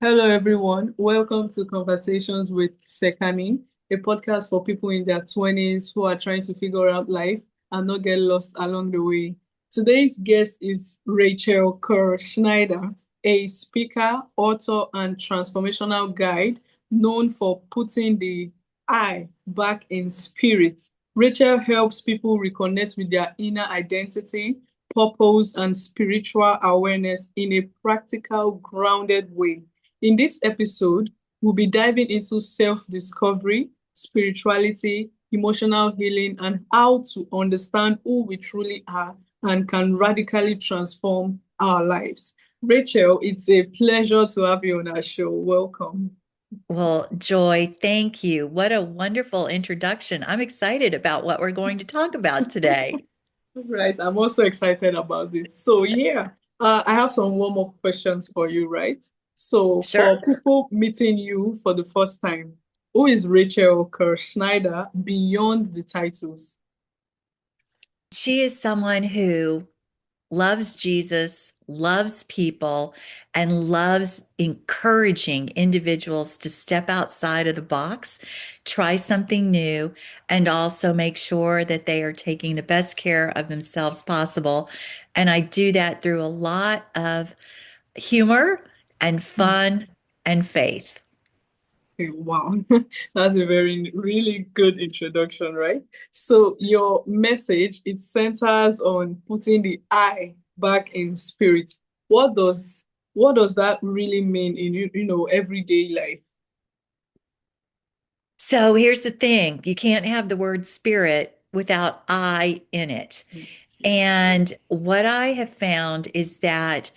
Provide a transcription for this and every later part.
Hello, everyone. Welcome to Conversations with Sekani, a podcast for people in their 20s who are trying to figure out life and not get lost along the way. Today's guest is Rachel Kur Schneider, a speaker, author, and transformational guide known for putting the I back in spirit. Rachel helps people reconnect with their inner identity, purpose, and spiritual awareness in a practical, grounded way. In this episode, we'll be diving into self-discovery, spirituality, emotional healing, and how to understand who we truly are and can radically transform our lives. Rachel, it's a pleasure to have you on our show. Welcome. Well, Joy, thank you. What a wonderful introduction. I'm excited about what we're going to talk about today. Right, I'm also excited about it. So, I have some warm-up questions for you, right? So, Sure. for people meeting you for the first time, who is Rachel Kur Schneider beyond the titles? She is someone who loves Jesus, loves people, and loves encouraging individuals to step outside of the box, try something new, and also make sure that they are taking the best care of themselves possible. And I do that through a lot of humor and fun and faith. Okay, wow, that's a very really good introduction, right? So your message, it centers on putting the I back in spirit. What does what does that really mean in everyday life? So here's the thing, you can't have the word spirit without I in it. Yes, yes. And what I have found is that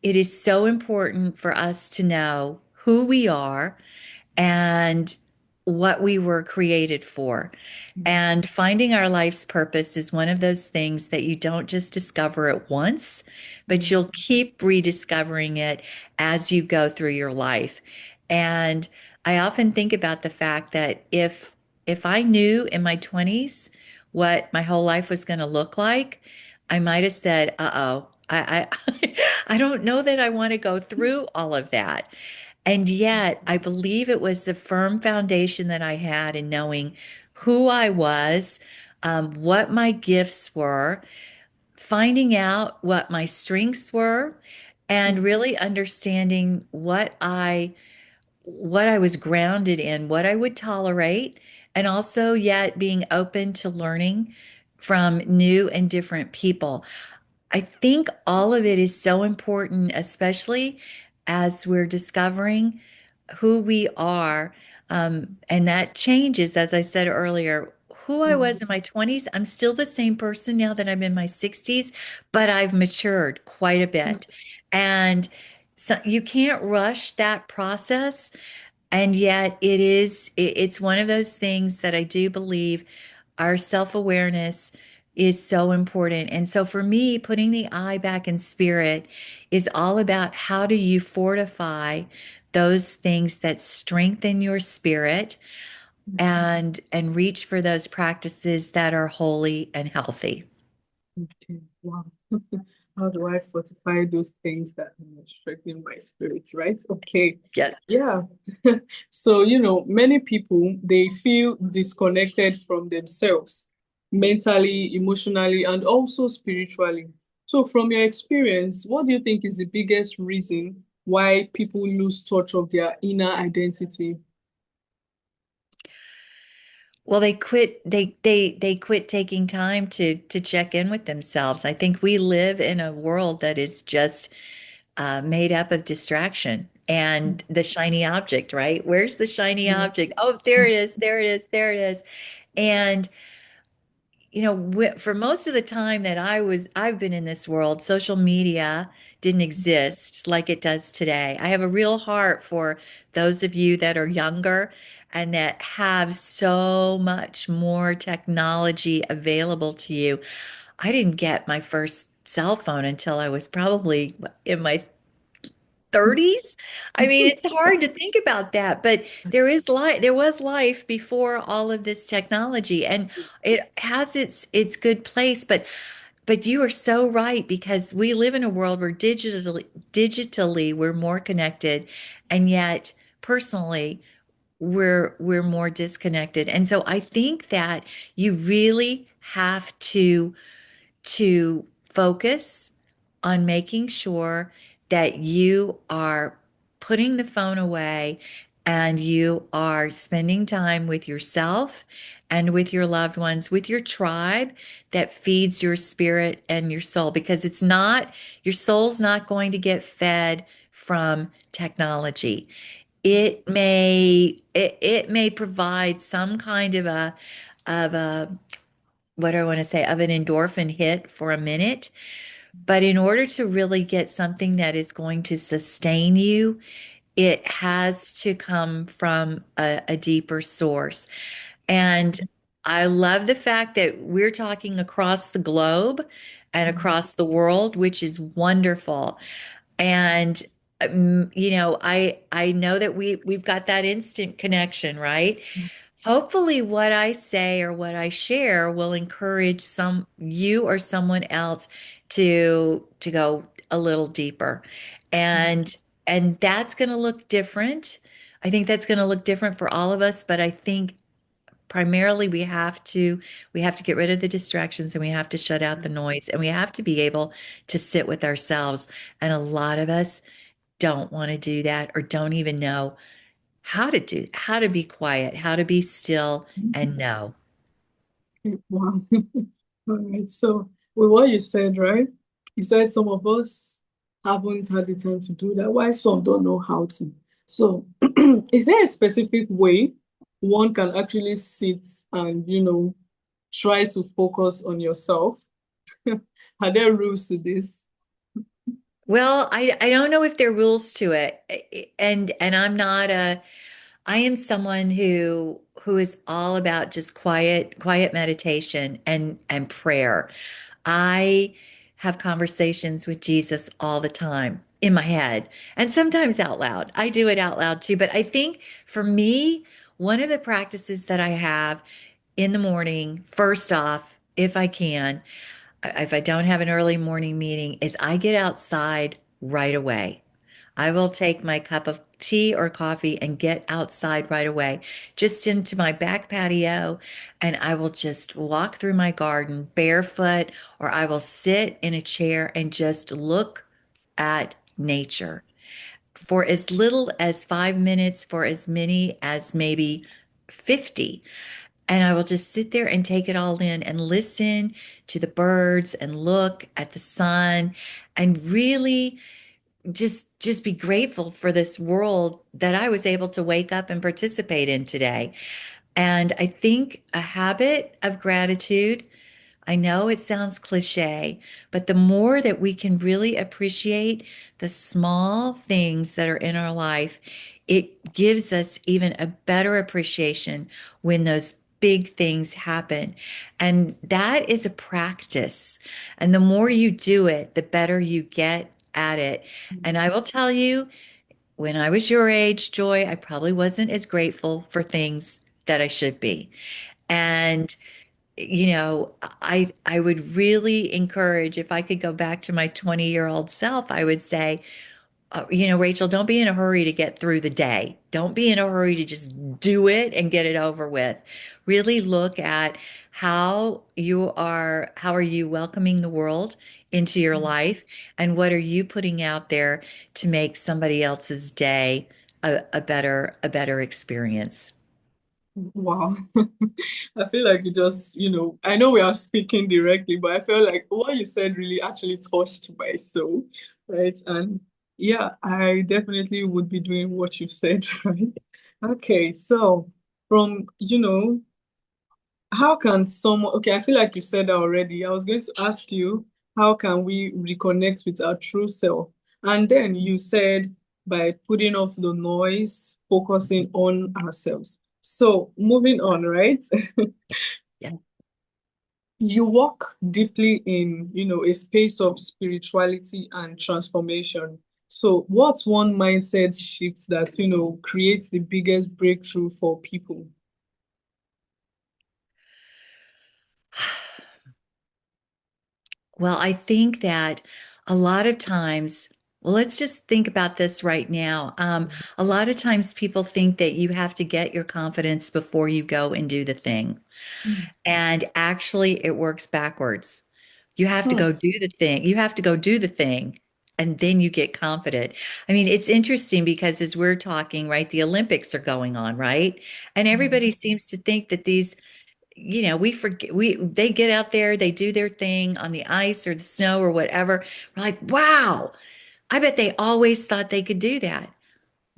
it is so important for us to know who we are and what we were created for. And finding our life's purpose is one of those things that you don't just discover at once, but you'll keep rediscovering it as you go through your life. And I often think about the fact that if I knew in my 20s what my whole life was going to look like, I might have said, "Uh-oh, I I don't know that I want to go through all of that." And yet, I believe it was the firm foundation that I had in knowing who I was, what my gifts were, finding out what my strengths were, and really understanding what I was grounded in, what I would tolerate, and also yet being open to learning from new and different people. I think all of it is so important, especially as we're discovering who we are. And that changes, as I said earlier, who I was in my 20s. I'm still the same person now that I'm in my 60s, but I've matured quite a bit. And so you can't rush that process. And yet it's one of those things that I do believe our self-awareness is so important. And so for me, putting the I back in spirit is all about how do you fortify those things that strengthen your spirit and reach for those practices that are holy and healthy. Okay, wow. How do I fortify those things that strengthen my spirit, right? Okay. Yes. Yeah. So, many people they feel disconnected from themselves mentally, emotionally, and also spiritually. So, from your experience, what do you think is the biggest reason why people lose touch of their inner identity? Well, they quit taking time to check in with themselves. I think we live in a world that is just made up of distraction and the shiny object, right? Where's the shiny object? Oh, there it is, there it is, there it is. And for most of the time that I've been in this world, social media didn't exist like it does today. I have a real heart for those of you that are younger and that have so much more technology available to you. I didn't get my first cell phone until I was probably in my 30s. I mean, it's hard to think about that, but there was life before all of this technology and it has its good place, but But you are so right because we live in a world where digitally we're more connected, and yet personally we're more disconnected. And so I think that you really have to focus on making sure that you are putting the phone away and you are spending time with yourself and with your loved ones, with your tribe that feeds your spirit and your soul, because it's not, your soul's not going to get fed from technology. It may provide some kind of a what do I want to say, of an endorphin hit for a minute. But in order to really get something that is going to sustain you, it has to come from a deeper source. And I love the fact that we're talking across the globe and across the world, which is wonderful. And I know that we've got that instant connection, right? Hopefully, what I say or what I share will encourage some you or someone else to go a little deeper. And and that's going to look different. I think that's going to look different for all of us, but I think primarily we have to get rid of the distractions, and we have to shut out the noise, and we have to be able to sit with ourselves. And a lot of us don't want to do that or don't even know how to be quiet, how to be still and know. Wow. All right. So, with what you said, right? You said some of us haven't had the time to do that, why some don't know how to. So, is there a specific way one can actually sit and, try to focus on yourself? Are there rules to this? Well, I don't know if there are rules to it. And I am someone who is all about just quiet meditation and prayer. I have conversations with Jesus all the time in my head and sometimes out loud. I do it out loud too. But I think for me, one of the practices that I have in the morning, first off, if I can, if I don't have an early morning meeting, is I get outside right away. I will take my cup of tea or coffee and get outside right away, just into my back patio, and I will just walk through my garden barefoot, or I will sit in a chair and just look at nature for as little as 5 minutes, for as many as maybe 50. And I will just sit there and take it all in and listen to the birds and look at the sun and really just be grateful for this world that I was able to wake up and participate in today. And I think a habit of gratitude, I know it sounds cliche, but the more that we can really appreciate the small things that are in our life, it gives us even a better appreciation when those big things happen. And that is a practice. And the more you do it, the better you get at it. And I will tell you, when I was your age, Joy, I probably wasn't as grateful for things that I should be. And I would really encourage, if I could go back to my 20-year-old self, I would say, Rachel, don't be in a hurry to get through the day. Don't be in a hurry to just do it and get it over with. Really look at how are you welcoming the world into your life, and what are you putting out there to make somebody else's day a better experience. Wow. I feel like you just, I know we are speaking directly, but I feel like what you said really actually touched my soul, right? And yeah, I definitely would be doing what you said, right? Okay, so from, how can someone, okay, I feel like you said that already. I was going to ask you, how can we reconnect with our true self? And then you said by putting off the noise, focusing on ourselves. So moving on, right? Yeah. You walk deeply in, a space of spirituality and transformation. So what's one mindset shift that, creates the biggest breakthrough for people? Well, I think that a lot of times, well, let's just think about this right now. A lot of times people think that you have to get your confidence before you go and do the thing. Mm. And actually, it works backwards. You have to Hmm. go do the thing. You have to go do the thing, and then you get confident. I mean, it's interesting because as we're talking, right, the Olympics are going on, right? And everybody seems to think that these, we forget, they get out there, they do their thing on the ice or the snow or whatever. We're like, wow, I bet they always thought they could do that. Mm.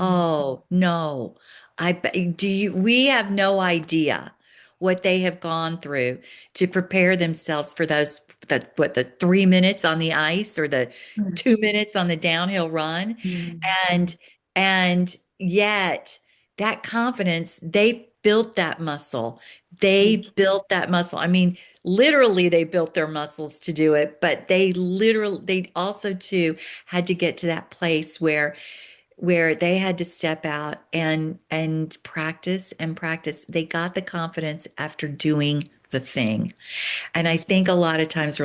Oh, no. We have no idea what they have gone through to prepare themselves for the 3 minutes on the ice or the Mm. 2 minutes on the downhill run. Mm. And, and yet that confidence, they built that muscle. Mm. They built that muscle. I mean, literally they built their muscles to do it, but they also too had to get to that place where they had to step out and practice and practice. They got the confidence after doing the thing. And I think a lot of times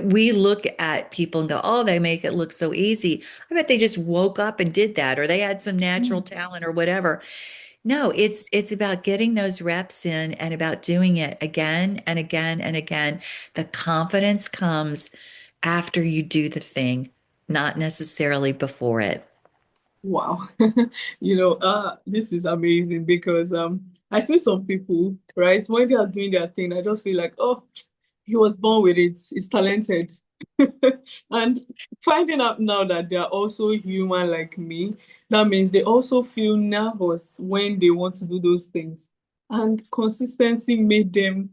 we look at people and go, oh, they make it look so easy. I bet they just woke up and did that, or they had some natural Mm. talent or whatever. No, it's about getting those reps in and about doing it again and again and again. The confidence comes after you do the thing, not necessarily before it. Wow. This is amazing because I see some people, right, when they are doing their thing, I just feel like, oh, he was born with it. He's talented. And finding out now that they are also human like me, that means they also feel nervous when they want to do those things. And consistency made them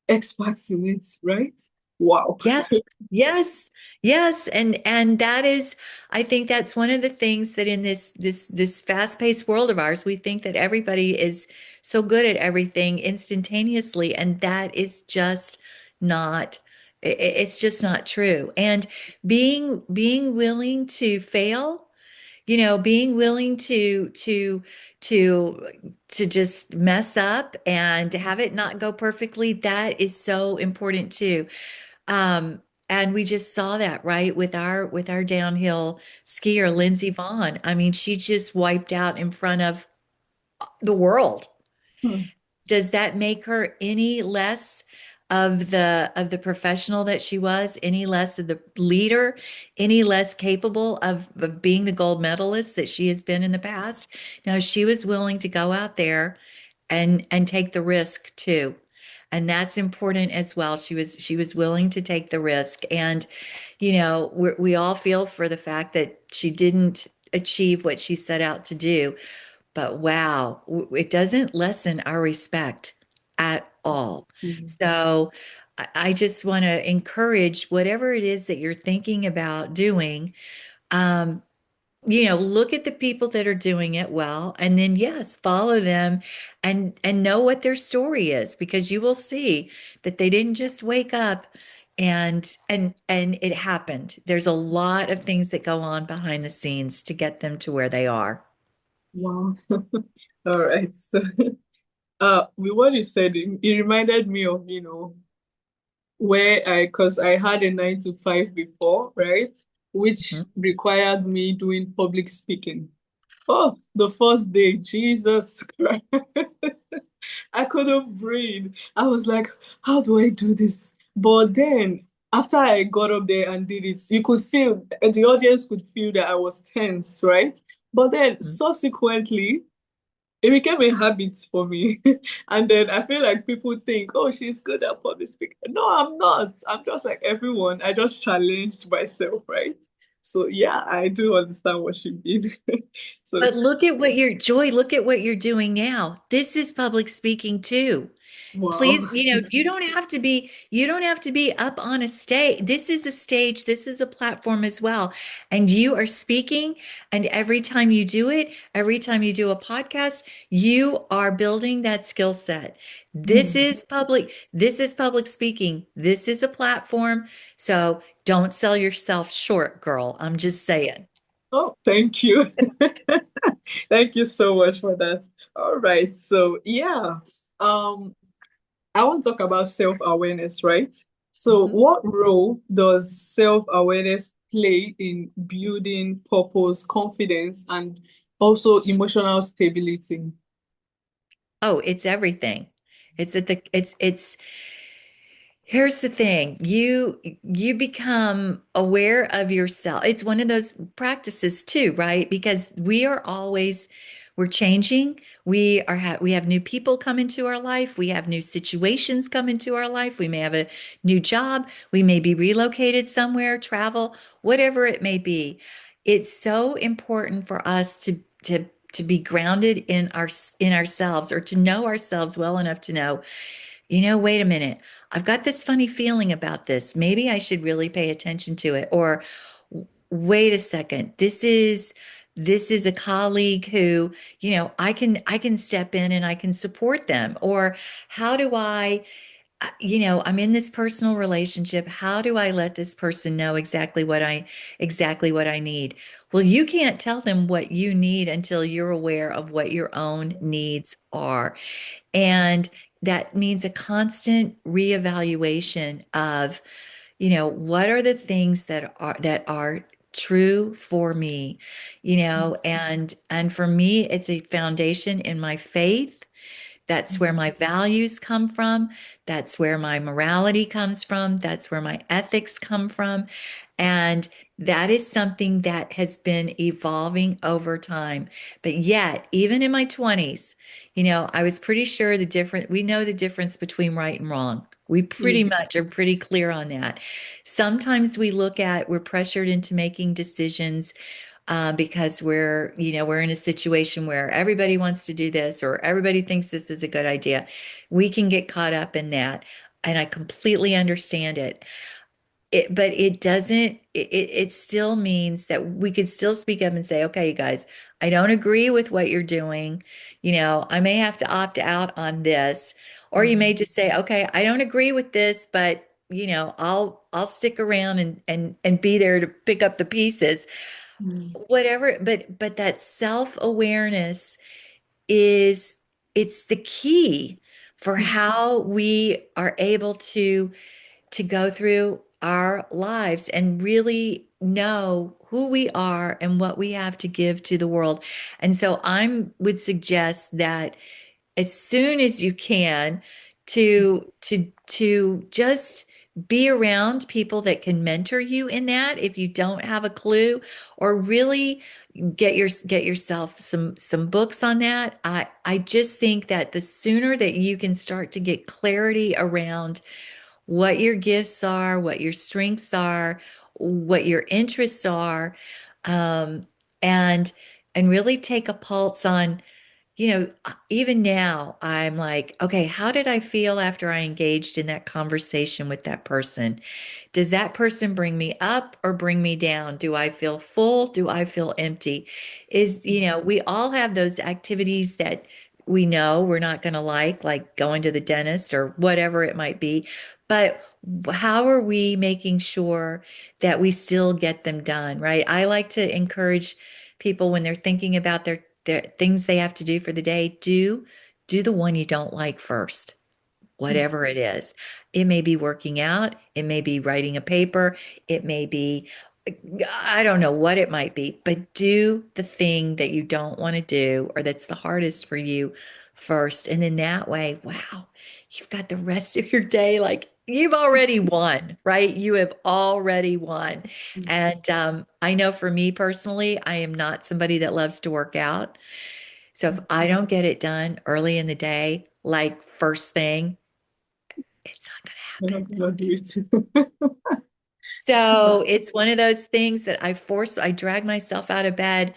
experts in it, right? Wow. Yes, yes, yes. And that is, I think that's one of the things that in this fast-paced world of ours, we think that everybody is so good at everything instantaneously, and that is just not, it's just not true. And being willing to fail, being willing to to just mess up and have it not go perfectly, that is so important too. Um, and we just saw that, right, with our downhill skier, Lindsey Vaughn. I mean, she just wiped out in front of the world. Hmm. Does that make her any less of the professional that she was, any less of the leader, any less capable of being the gold medalist that she has been in the past? No, she was willing to go out there and take the risk too. And that's important as well. She was willing to take the risk. And we all feel for the fact that she didn't achieve what she set out to do. But wow, it doesn't lessen our respect at all. Hmm. So I just want to encourage whatever it is that you're thinking about doing. Um, look at the people that are doing it well, and then yes, follow them and know what their story is, because you will see that they didn't just wake up and it happened. There's a lot of things that go on behind the scenes to get them to where they are. Wow. All right. So, with what you said, it reminded me of, because I had a 9 to 5 before, right? Which Mhm. required me doing public speaking. Oh, the first day, Jesus Christ. I couldn't breathe. I was like, how do I do this? But then, after I got up there and did it, you could feel, and the audience could feel that I was tense, right? But then, subsequently, it became a habit for me. And then I feel like people think, oh, she's good at public speaking. No, I'm not. I'm just like everyone. I just challenged myself, right? So yeah, I do understand what she did. So But look at what you're, Joy, look at what you're doing now. This is public speaking too. Please, wow. you don't have to be up on a stage. This is a stage, this is a platform as well. And you are speaking, and every time you do it, every time you do a podcast, you are building that skill set. Hmm. This is public speaking. This is a platform. So don't sell yourself short, girl. I'm just saying. Oh, thank you. Thank you so much for that. All right. So yeah. Um, I want to talk about self-awareness, right? So, Mhm. what role does self-awareness play in building purpose, confidence, and also emotional stability? Oh, it's everything. It's here's the thing. You become aware of yourself. It's one of those practices too, right? Because we're changing. We have new people come into our life. We have new situations come into our life. We may have a new job. We may be relocated somewhere, travel, whatever it may be. It's so important for us to be grounded in ourselves, or to know ourselves well enough to know, wait a minute, I've got this funny feeling about this. Maybe I should really pay attention to it. Or wait a second, this is a colleague who, I can step in and I can support them. Or how do I'm in this personal relationship. How do I let this person know exactly what I need? Well, you can't tell them what you need until you're aware of what your own needs are. And that means a constant reevaluation of, what are the things that are true for me, and for me, it's a foundation in my faith. That's where my values come from. That's where my morality comes from. That's where my ethics come from. And that is something that has been evolving over time. But yet, even in my 20s, I was pretty sure we know the difference between right and wrong. We pretty Yes. much are pretty clear on that. Sometimes we're pressured into making decisions because we're in a situation where everybody wants to do this, or everybody thinks this is a good idea. We can get caught up in that, and I completely understand it. But it doesn't, it still means that we could still speak up and say, okay, you guys, I don't agree with what you're doing. I may have to opt out on this. Or you may just say, okay, I don't agree with this, but I'll stick around and be there to pick up the pieces. Whatever, but that self-awareness is it's the key for how we are able to go through our lives and really know who we are and what we have to give to the world. And so I would suggest that as soon as you can, to just be around people that can mentor you in that if you don't have a clue, or really get yourself some books on that. I just think that the sooner that you can start to get clarity around what your gifts are, what your strengths are, what your interests are, um, and and really take a pulse on, even now, I'm like, okay, how did I feel after I engaged in that conversation with that person? Does that person bring me up or bring me down? Do I feel full? Do I feel empty? We all have those activities that we know we're not going to like going to the dentist or whatever it might be. But how are we making sure that we still get them done, right? I like to encourage people when they're thinking about their things they have to do for the day, do the one you don't like first, whatever it is. It may be working out, it may be writing a paper, it may be, I don't know what it might be, but do the thing that you don't want to do, or that's the hardest for you first. And then that way, wow, you've got the rest of your day. Like, you've already won, right? You have already won. And I know for me personally, I am not somebody that loves to work out. So if I don't get it done early in the day, like first thing, it's not I going to don't happen. know do it. So it's one of those things that I drag myself out of bed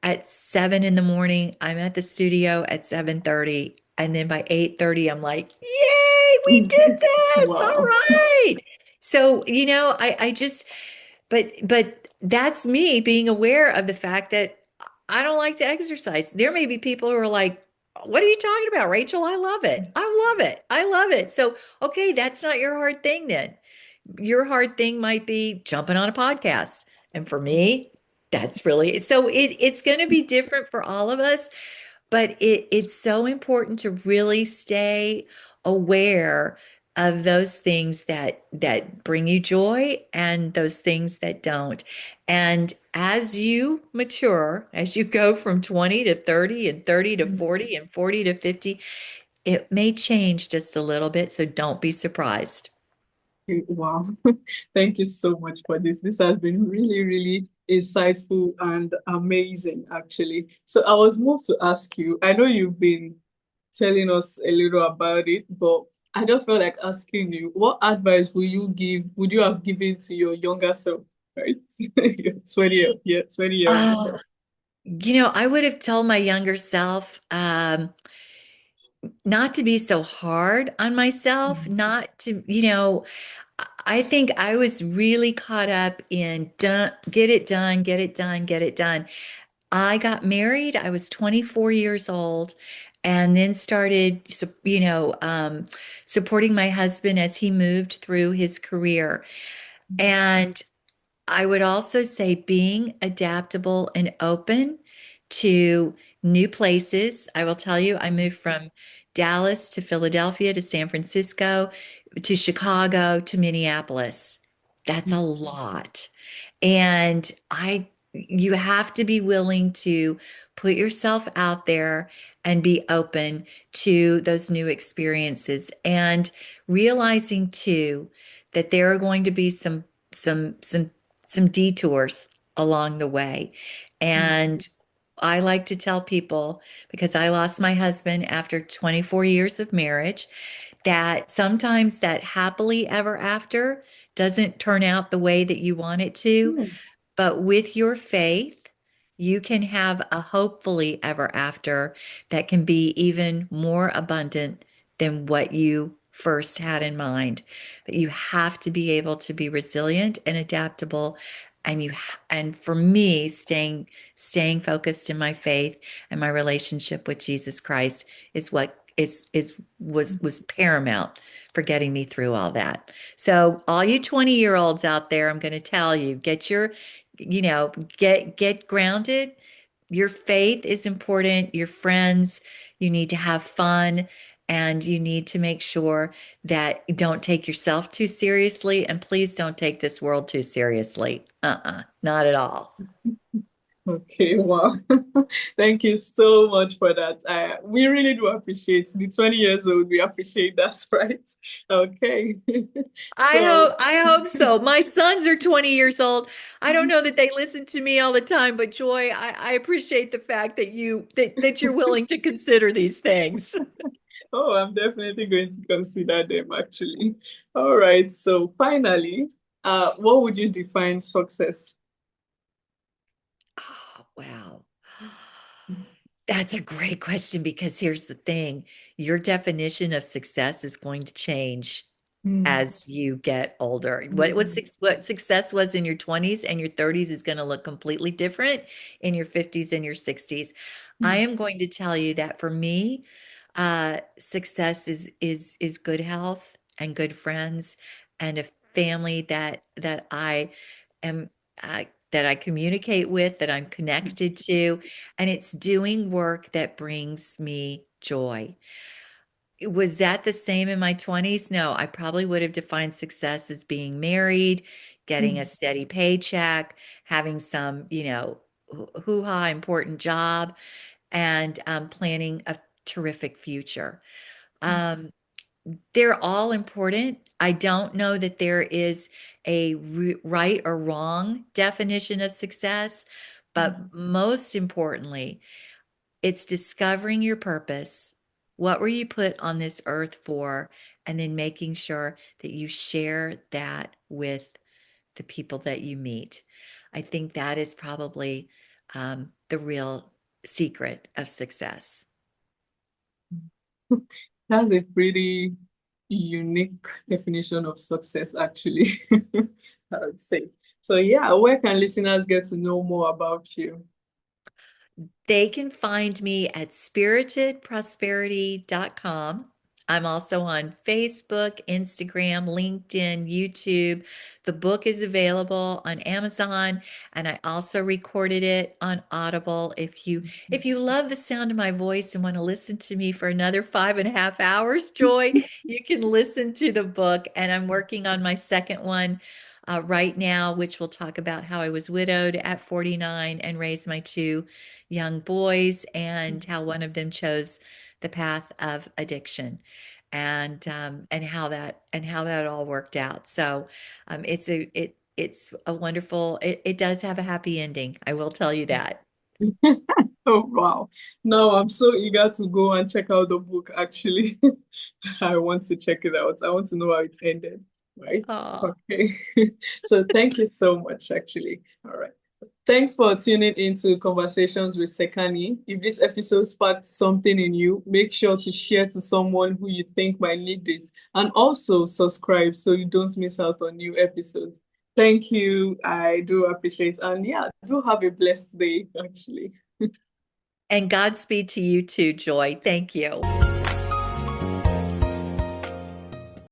at 7 in the morning. I'm at the studio at 7:30. And then by 8:30, I'm like, yay, we did this. All Wow. right. So, I just, but that's me being aware of the fact that I don't like to exercise. There may be people who are like, what are you talking about, Rachel? I love it. I love it. I love it. So, okay, that's not your hard thing then. Your hard thing might be jumping on a podcast. And for me, that's really so it's going to be different for all of us, but it's so important to really stay aware of those things that bring you joy and those things that don't. And as you mature, as you go from 20 to 30 and 30 to 40 and 40 to 50, it may change just a little bit, so don't be surprised. Okay, wow. Thank you so much for this. This has been really, really insightful and amazing, actually. So I was moved to ask you, I know you've been telling us a little about it, but I just felt like asking you, what advice would you have given to your younger self, right? Your 20 year old Oh, self. I would have told my younger self, not to be so hard on myself, not to, I think I was really caught up in done, get it done, get it done, get it done. I got married. I was 24 years old and then started, supporting my husband as he moved through his career. And I would also say being adaptable and open to new places. I will tell you, I moved from Dallas to Philadelphia to San Francisco to Chicago to Minneapolis. That's a lot. And you have to be willing to put yourself out there and be open to those new experiences and realizing too that there are going to be some some some detours along the way. And I like to tell people, because I lost my husband after 24 years of marriage, that sometimes that happily ever after doesn't turn out the way that you want it to. Mm. But with your faith, you can have a hopefully ever after that can be even more abundant than what you first had in mind. But you have to be able to be resilient and adaptable. And for me, staying focused in my faith and my relationship with Jesus Christ is what was paramount for getting me through all that. So all you 20-year-olds out there, I'm going to tell you, get grounded. Your faith is important, your friends, you need to have fun, and you need to make sure that you don't take yourself too seriously, and please don't take this world too seriously. Not at all. Okay, wow. Thank you so much for that. We really do appreciate the 20 years old. We appreciate that, right? Okay. So, I hope so. My sons are 20 years old. I don't know that they listen to me all the time, but Joy, I appreciate the fact that you're willing to consider these things. oh, I'm definitely going to consider them actually. All right. So finally, what would you define success? Oh, wow. That's a great question because here's the thing. Your definition of success is going to change Mm, as you get older. mm, What success was in your 20s and your 30s is going to look completely different in your 50s and your 60s. I mm, am going to tell you that for me, success is good health and good friends and a family that I am that I communicate with, that I'm connected to, and it's doing work that brings me joy. Was that the same in my 20s? No, I probably would have defined success as being married, getting a mm, steady paycheck, having some, hoo-ha important job, and planning a terrific future. Um, they're all important. I don't know that there is a right or wrong definition of success, but mm, most importantly, it's discovering your purpose. What were you put on this earth for? And then making sure that you share that with the people that you meet. I think that is probably the real secret of success. That's a pretty unique definition of success, actually, I would say. So, yeah, where can listeners get to know more about you? They can find me at spiritedprosperity.com. I'm also on Facebook, Instagram, LinkedIn, YouTube. The book is available on Amazon, and I also recorded it on Audible. If you love the sound of my voice and want to listen to me for another 5.5 hours, Joy, you can listen to the book. And I'm working on my second one right now, which will talk about how I was widowed at 49 and raised my two young boys, and how one of them chose the path of addiction, and how that all worked out. So it's a wonderful, it does have a happy ending. I will tell you that. Oh, wow. Now I'm so eager to go and check out the book, actually. I want to check it out. I want to know how it ended, right? Oh, Okay. So thank you so much, actually. All right. Thanks for tuning into Conversations with Sekani. If this episode sparked something in you, make sure to share to someone who you think might need this. And also subscribe so you don't miss out on new episodes. Thank you. I do appreciate it. And yeah, do have a blessed day, actually. and Godspeed to you too, Joy. Thank you.